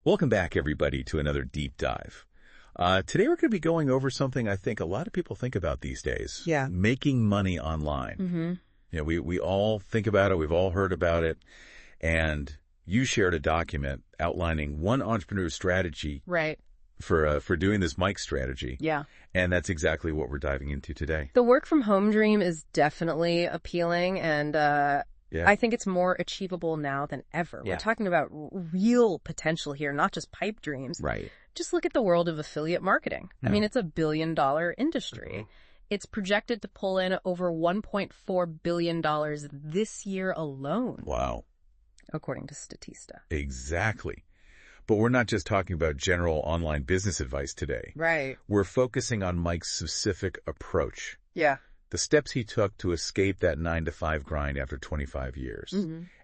Welcome back, everybody, to another deep dive. Today we're going to be going over something I think a lot of people think about these days. Yeah. Making money online. We all think about it. We've all heard about it. And you shared a document outlining one entrepreneur's strategy Right. for doing this Mike strategy. Yeah. And that's exactly what we're diving into today. The work from home dream is definitely appealing, and I think it's more achievable now than ever. Yeah. We're talking about real potential here, not just pipe dreams. Right. Just look at the world of affiliate marketing. I mean, it's a billion-dollar industry. It's projected to pull in over $1.4 billion this year alone, Wow. according to Statista. Exactly. But we're not just talking about general online business advice today. Right. We're focusing on Mike's specific approach. Yeah. The steps he took to escape that 9-to-5 grind after 25 years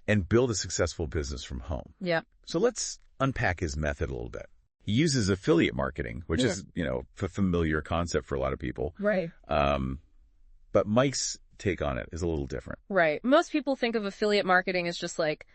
and build a successful business from home. Yeah. So let's unpack his method a little bit. He uses affiliate marketing, which is, a familiar concept for a lot of people. Right. But Mike's take on it is a little different. Right. Most people think of affiliate marketing as just like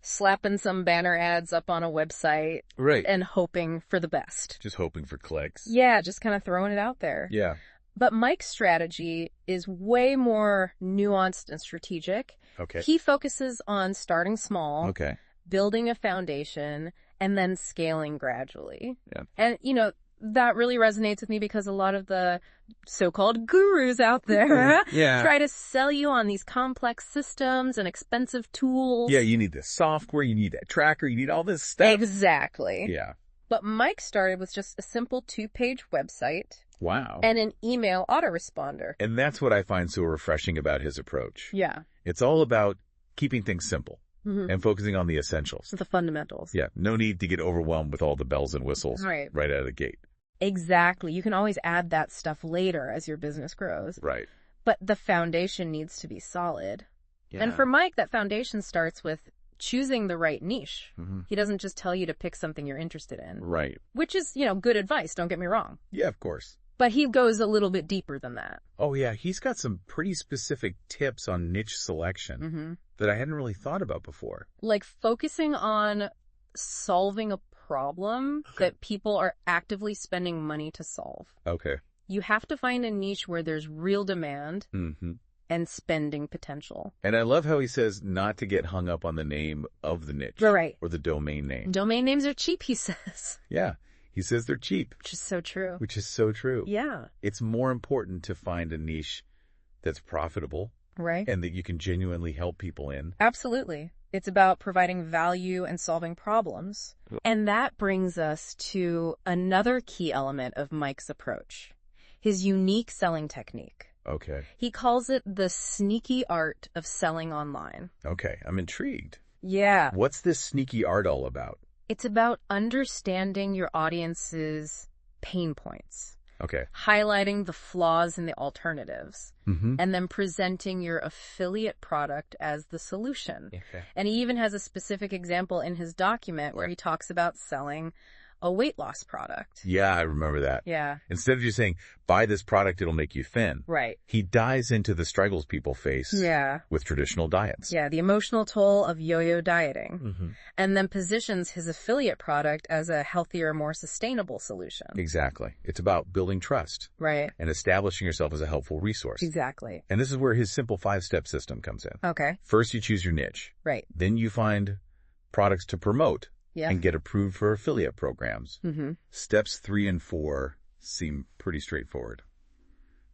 slapping some banner ads up on a website Right. and hoping for the best. Just hoping for clicks. Yeah, just kind of throwing it out there. Yeah. But Mike's strategy is way more nuanced and strategic. Okay. He focuses on starting small, Okay. building a foundation, and then scaling gradually. Yeah. And, that really resonates with me because a lot of the so-called gurus out there try to sell you on these complex systems and expensive tools. Yeah, you need this software, you need that tracker, you need all this stuff. Exactly. Yeah. But Mike started with just a simple 2-page website Wow. and an email autoresponder. And that's what I find so refreshing about his approach. Yeah. It's all about keeping things simple and focusing on the essentials. So the fundamentals. Yeah, no need to get overwhelmed with all the bells and whistles Right. out of the gate. Exactly. You can always add that stuff later as your business grows. Right. But the foundation needs to be solid. Yeah. And for Mike, that foundation starts with choosing the right niche. He doesn't just tell you to pick something you're interested in, Right. which is, good advice, don't get me wrong. Yeah, of course. But he goes a little bit deeper than that. Oh, yeah, he's got some pretty specific tips on niche selection that I hadn't really thought about before. Like focusing on solving a problem that people are actively spending money to solve. Okay. You have to find a niche where there's real demand and spending potential. And I love how he says not to get hung up on the name of the niche. Right. Or the domain name. Domain names are cheap, he says. Yeah. He says they're cheap. Which is so true. Which is so true. Yeah. It's more important to find a niche that's profitable. Right. And that you can genuinely help people in. Absolutely. It's about providing value and solving problems. And that brings us to another key element of Mike's approach, his unique selling technique. Okay. He calls it the sneaky art of selling online. Okay. I'm intrigued. Yeah. What's this sneaky art all about? It's about understanding your audience's pain points. Okay. Highlighting the flaws in the alternatives, and then presenting your affiliate product as the solution. Okay. And he even has a specific example in his document where he talks about selling a weight loss product. Yeah, I remember that. Yeah. Instead of just saying, buy this product, it'll make you thin. Right. He dives into the struggles people face with traditional diets. Yeah, the emotional toll of yo-yo dieting. And then positions his affiliate product as a healthier, more sustainable solution. Exactly. It's about building trust. Right. And establishing yourself as a helpful resource. Exactly. And this is where his simple 5-step system comes in. Okay. First, you choose your niche. Right. Then you find products to promote. Yeah. And get approved for affiliate programs. Steps 3 and 4 seem pretty straightforward.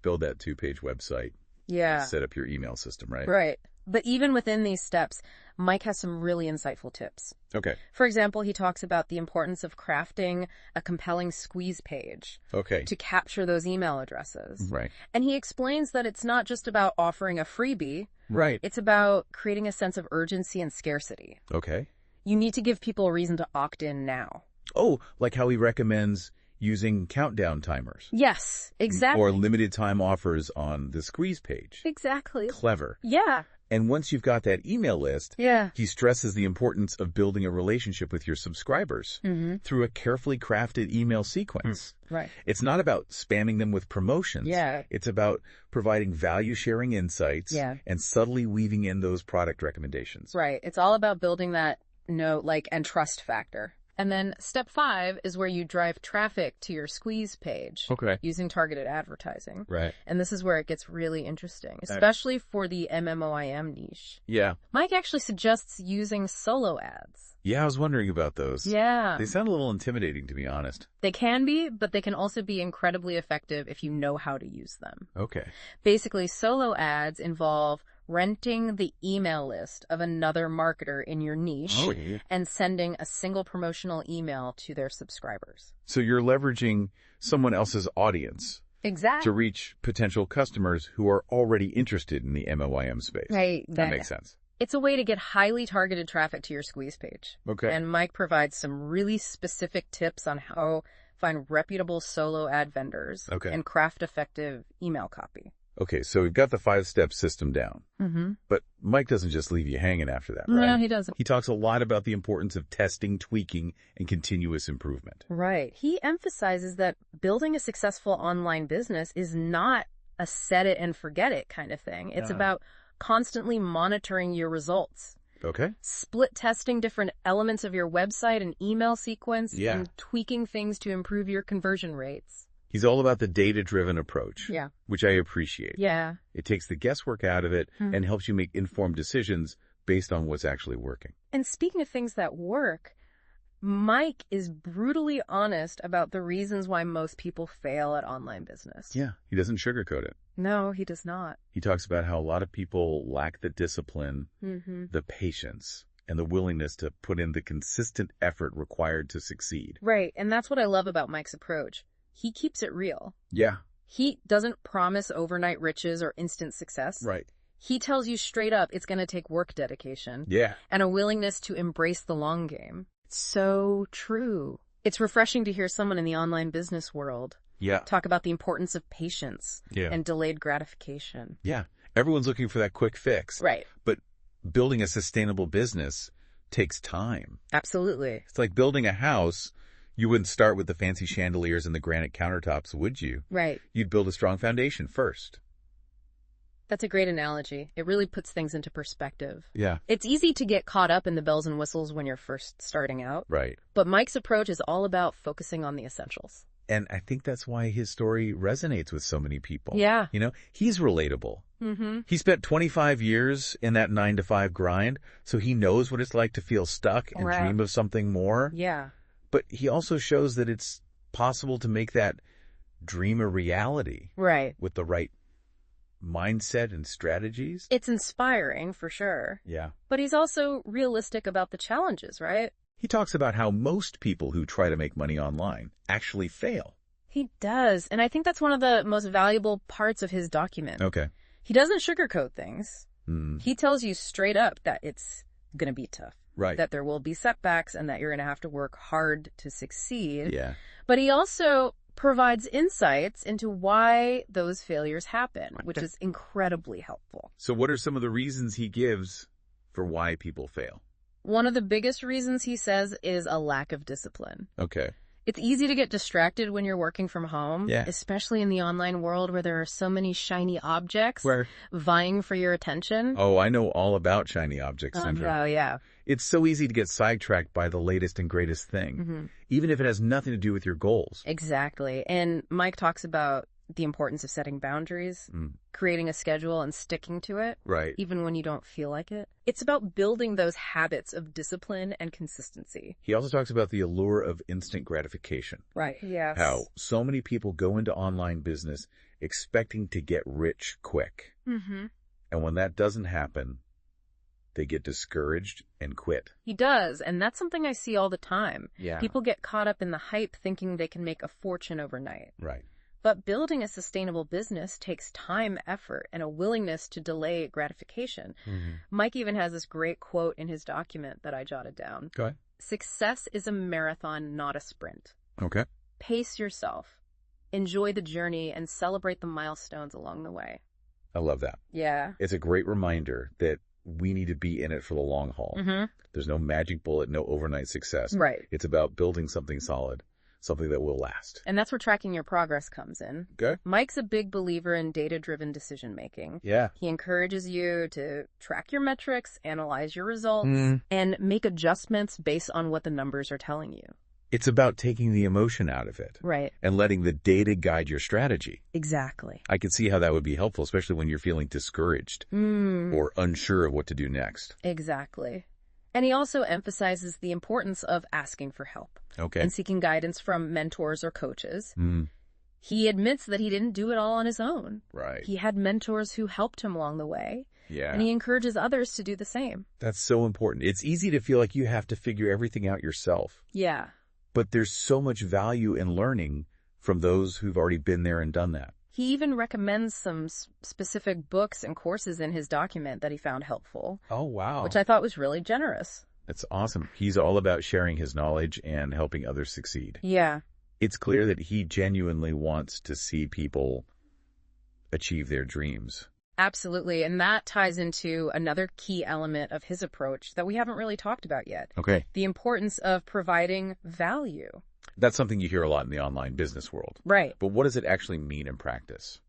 Build that 2-page website. Yeah. Set up your email system, right? Right. But even within these steps, Mike has some really insightful tips. Okay. For example, he talks about the importance of crafting a compelling squeeze page to capture those email addresses. Right. And he explains that it's not just about offering a freebie. Right. It's about creating a sense of urgency and scarcity. Okay. You need to give people a reason to opt in now. Oh, like how he recommends using countdown timers. Yes, exactly. Or limited time offers on the squeeze page. Exactly. Clever. Yeah. And once you've got that email list, he stresses the importance of building a relationship with your subscribers through a carefully crafted email sequence. Right. It's not about spamming them with promotions. Yeah. It's about providing value-sharing insights and subtly weaving in those product recommendations. Right. It's all about building that and trust factor. And then step 5 is where you drive traffic to your squeeze page. Okay. Using targeted advertising. Right. And this is where it gets really interesting, especially for the MMOIM niche. Yeah. Mike actually suggests using solo ads. Yeah, I was wondering about those. Yeah. They sound a little intimidating, to be honest. They can be, but they can also be incredibly effective if you know how to use them. Okay. Basically, solo ads involve renting the email list of another marketer in your niche and sending a single promotional email to their subscribers. So you're leveraging someone else's audience Exactly. to reach potential customers who are already interested in the MOIM space. Right. That makes sense. It's a way to get highly targeted traffic to your squeeze page. Okay. And Mike provides some really specific tips on how to find reputable solo ad vendors and craft effective email copy. Okay, so we've got the 5-step system down. Mm-hmm. But Mike doesn't just leave you hanging after that, right? No, he doesn't. He talks a lot about the importance of testing, tweaking, and continuous improvement. Right. He emphasizes that building a successful online business is not a set it and forget it kind of thing. It's about constantly monitoring your results. Okay. Split testing different elements of your website and email sequence and tweaking things to improve your conversion rates. He's all about the data-driven approach, which I appreciate. Yeah. It takes the guesswork out of it and helps you make informed decisions based on what's actually working. And speaking of things that work, Mike is brutally honest about the reasons why most people fail at online business. Yeah, he doesn't sugarcoat it. No, he does not. He talks about how a lot of people lack the discipline, the patience, and the willingness to put in the consistent effort required to succeed. Right, and that's what I love about Mike's approach. He keeps it real. Yeah. He doesn't promise overnight riches or instant success. Right. He tells you straight up it's going to take work dedication. Yeah. And a willingness to embrace the long game. So true. It's refreshing to hear someone in the online business world talk about the importance of patience and delayed gratification. Yeah. Everyone's looking for that quick fix. Right. But building a sustainable business takes time. Absolutely. It's like building a house. You wouldn't start with the fancy chandeliers and the granite countertops, would you? Right. You'd build a strong foundation first. That's a great analogy. It really puts things into perspective. Yeah. It's easy to get caught up in the bells and whistles when you're first starting out. Right. But Mike's approach is all about focusing on the essentials. And I think that's why his story resonates with so many people. Yeah. You know, he's relatable. Mm-hmm. He spent 25 years in that 9-to-5 grind, so he knows what it's like to feel stuck and dream of something more. Yeah. But he also shows that it's possible to make that dream a reality. Right. With the right mindset and strategies. It's inspiring, for sure. Yeah. But he's also realistic about the challenges, right? He talks about how most people who try to make money online actually fail. He does. And I think that's one of the most valuable parts of his document. Okay. He doesn't sugarcoat things. He tells you straight up that it's going to be tough. Right. That there will be setbacks and that you're going to have to work hard to succeed. Yeah. But he also provides insights into why those failures happen, which is incredibly helpful. So what are some of the reasons he gives for why people fail? One of the biggest reasons he says is a lack of discipline. Okay. It's easy to get distracted when you're working from home, especially in the online world where there are so many shiny objects vying for your attention. Oh, I know all about shiny object syndrome. Oh, yeah. It's so easy to get sidetracked by the latest and greatest thing, even if it has nothing to do with your goals. Exactly. And Mike talks about the importance of setting boundaries, creating a schedule and sticking to it, even when you don't feel like it. It's about building those habits of discipline and consistency. He also talks about the allure of instant gratification. Right. Yes. How so many people go into online business expecting to get rich quick. And when that doesn't happen, they get discouraged and quit. He does, and that's something I see all the time. Yeah. People get caught up in the hype thinking they can make a fortune overnight. Right. But building a sustainable business takes time, effort, and a willingness to delay gratification. Mike even has this great quote in his document that I jotted down. Go ahead. Success is a marathon, not a sprint. Okay. Pace yourself. Enjoy the journey and celebrate the milestones along the way. I love that. Yeah. It's a great reminder that we need to be in it for the long haul. There's no magic bullet, no overnight success. Right. It's about building something solid something that will last. And that's where tracking your progress comes in. Okay. Mike's a big believer in data-driven decision-making. Yeah. He encourages you to track your metrics, analyze your results, and make adjustments based on what the numbers are telling you. It's about taking the emotion out of it. Right. And letting the data guide your strategy. Exactly. I can see how that would be helpful, especially when you're feeling discouraged or unsure of what to do next. Exactly. And he also emphasizes the importance of asking for help. Okay. And seeking guidance from mentors or coaches. He admits that he didn't do it all on his own. Right. He had mentors who helped him along the way. Yeah. And he encourages others to do the same. That's so important. It's easy to feel like you have to figure everything out yourself. Yeah. But there's so much value in learning from those who've already been there and done that. He even recommends some specific books and courses in his document that he found helpful. Oh, wow. Which I thought was really generous. That's awesome. He's all about sharing his knowledge and helping others succeed. Yeah. It's clear that he genuinely wants to see people achieve their dreams. Absolutely. And that ties into another key element of his approach that we haven't really talked about yet. Okay. The importance of providing value. That's something you hear a lot in the online business world. Right. But what does it actually mean in practice?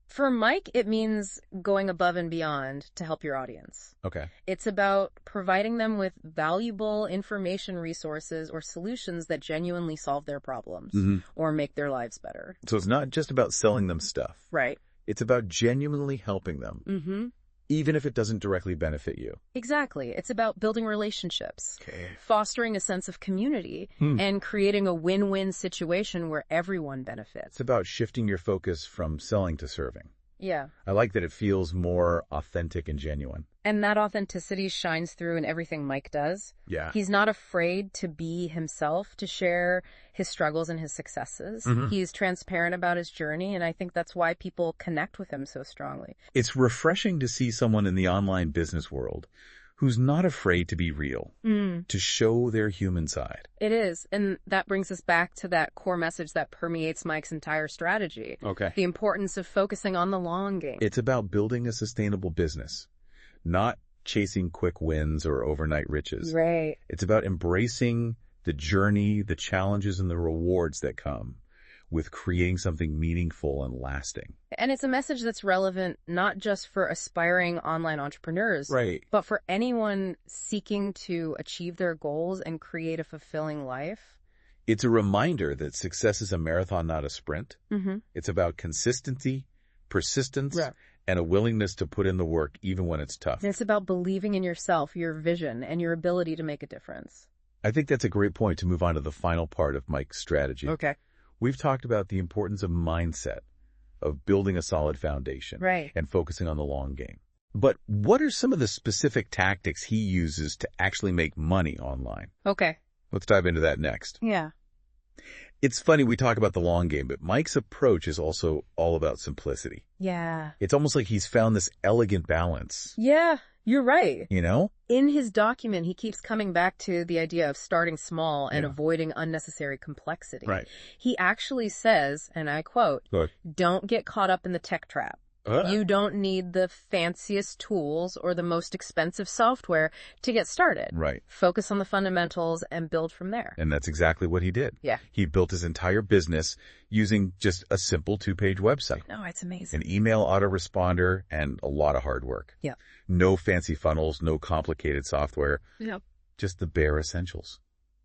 For Mike, it means going above and beyond to help your audience. Okay. It's about providing them with valuable information resources or solutions that genuinely solve their problems or make their lives better. So it's not just about selling them stuff. Right. It's about genuinely helping them, even if it doesn't directly benefit you. Exactly. It's about building relationships, fostering a sense of community, and creating a win-win situation where everyone benefits. It's about shifting your focus from selling to serving. Yeah. I like that it feels more authentic and genuine. And that authenticity shines through in everything Mike does. Yeah. He's not afraid to be himself, to share his struggles and his successes. He's transparent about his journey, and I think that's why people connect with him so strongly. It's refreshing to see someone in the online business world who's not afraid to be real, to show their human side. It is, and that brings us back to that core message that permeates Mike's entire strategy. Okay. The importance of focusing on the long game. It's about building a sustainable business, not chasing quick wins or overnight riches. Right. It's about embracing the journey, the challenges, and the rewards that come with creating something meaningful and lasting. And it's a message that's relevant not just for aspiring online entrepreneurs, right, but for anyone seeking to achieve their goals and create a fulfilling life. It's a reminder that success is a marathon, not a sprint. It's about consistency, persistence, and a willingness to put in the work even when it's tough. And it's about believing in yourself, your vision, and your ability to make a difference. I think that's a great point to move on to the final part of Mike's strategy. Okay. We've talked about the importance of mindset, of building a solid foundation, and focusing on the long game. But what are some of the specific tactics he uses to actually make money online? Okay. Let's dive into that next. Yeah. It's funny we talk about the long game, but Mike's approach is also all about simplicity. Yeah. It's almost like he's found this elegant balance. Yeah, you're right. You know? In his document, he keeps coming back to the idea of starting small and avoiding unnecessary complexity. Right. He actually says, and I quote, "Don't get caught up in the tech trap. You don't need the fanciest tools or the most expensive software to get started. Right. Focus on the fundamentals and build from there." And that's exactly what he did. Yeah. He built his entire business using just a simple 2-page website. No, it's amazing. An email autoresponder and a lot of hard work. Yeah. No fancy funnels, no complicated software. Yep. Just the bare essentials.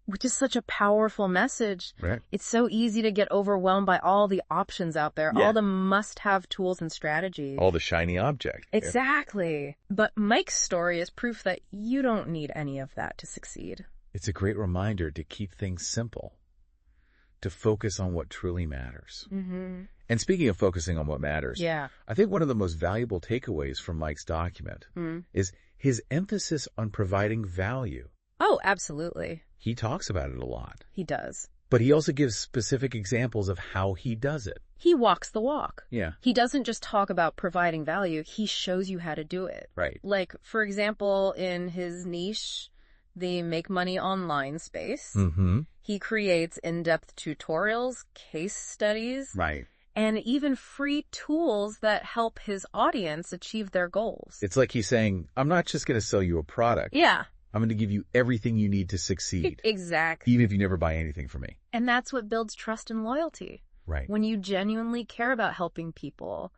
Which is such a powerful message. Right. It's so easy to get overwhelmed by all the options out there, all the must-have tools and strategies. All the shiny object. Exactly. But Mike's story is proof that you don't need any of that to succeed. It's a great reminder to keep things simple, to focus on what truly matters. And speaking of focusing on what matters, I think one of the most valuable takeaways from Mike's document is his emphasis on providing value. Oh, absolutely. He talks about it a lot. He does. But he also gives specific examples of how he does it. He walks the walk. Yeah. He doesn't just talk about providing value, he shows you how to do it. Right. Like, for example, in his niche, the make money online space, he creates in-depth tutorials, case studies, and even free tools that help his audience achieve their goals. It's like he's saying, I'm not just going to sell you a product. Yeah. I'm going to give you everything you need to succeed. Exactly. Even if you never buy anything from me. And that's what builds trust and loyalty. Right. When you genuinely care about helping people,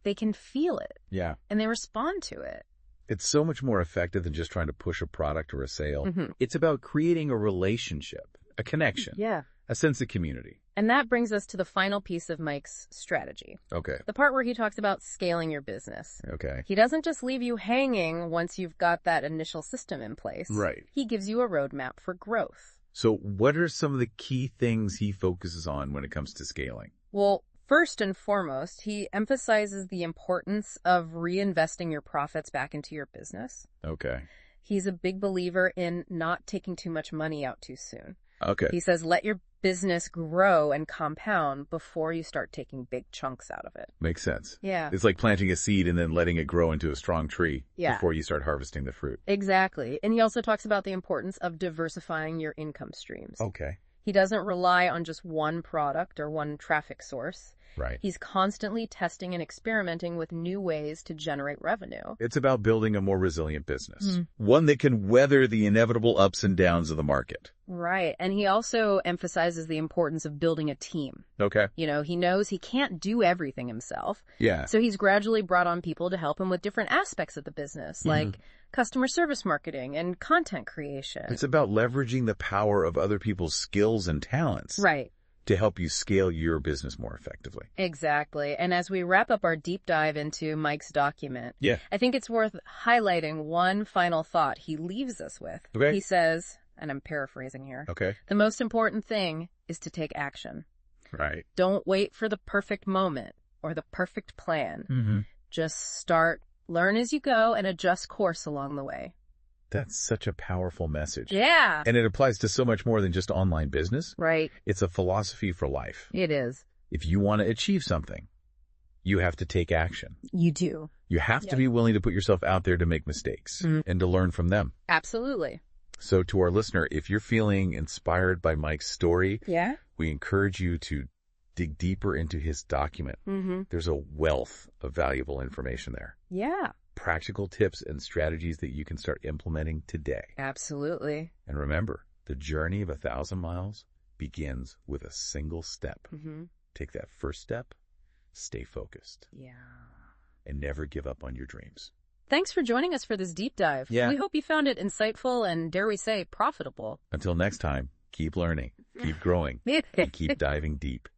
they can feel it. Yeah. And they respond to it. It's so much more effective than just trying to push a product or a sale. It's about creating a relationship, a connection. Yeah. A sense of community. And that brings us to the final piece of Mike's strategy. Okay. The part where he talks about scaling your business. Okay. He doesn't just leave you hanging once you've got that initial system in place. Right. He gives you a roadmap for growth. So what are some of the key things he focuses on when it comes to scaling? Well, first and foremost, he emphasizes the importance of reinvesting your profits back into your business. Okay. He's a big believer in not taking too much money out too soon. Okay. He says, let your business grow and compound before you start taking big chunks out of it. Makes sense. Yeah. It's like planting a seed and then letting it grow into a strong tree before you start harvesting the fruit. Exactly. And he also talks about the importance of diversifying your income streams. Okay. He doesn't rely on just one product or one traffic source. Right. He's constantly testing and experimenting with new ways to generate revenue. It's about building a more resilient business, one that can weather the inevitable ups and downs of the market. Right. And he also emphasizes the importance of building a team. Okay. You know, he knows he can't do everything himself. Yeah. So he's gradually brought on people to help him with different aspects of the business, like customer service marketing and content creation. It's about leveraging the power of other people's skills and talents. Right. To help you scale your business more effectively. Exactly. And as we wrap up our deep dive into Mike's document, I think it's worth highlighting one final thought he leaves us with. Okay. He says, and I'm paraphrasing here, the most important thing is to take action. Right. Don't wait for the perfect moment or the perfect plan. Just start, learn as you go, and adjust course along the way. That's such a powerful message. Yeah. And it applies to so much more than just online business. Right. It's a philosophy for life. It is. If you want to achieve something, you have to take action. You do. You have to be willing to put yourself out there to make mistakes and to learn from them. Absolutely. So to our listener, if you're feeling inspired by Mike's story, we encourage you to dig deeper into his document. There's a wealth of valuable information there. Yeah. Practical tips and strategies that you can start implementing today. Absolutely. And remember, the journey of 1,000 miles begins with a single step. Take that first step, stay focused. Yeah. And never give up on your dreams. Thanks for joining us for this deep dive. Yeah. We hope you found it insightful and, dare we say, profitable. Until next time, keep learning, keep growing, and keep diving deep.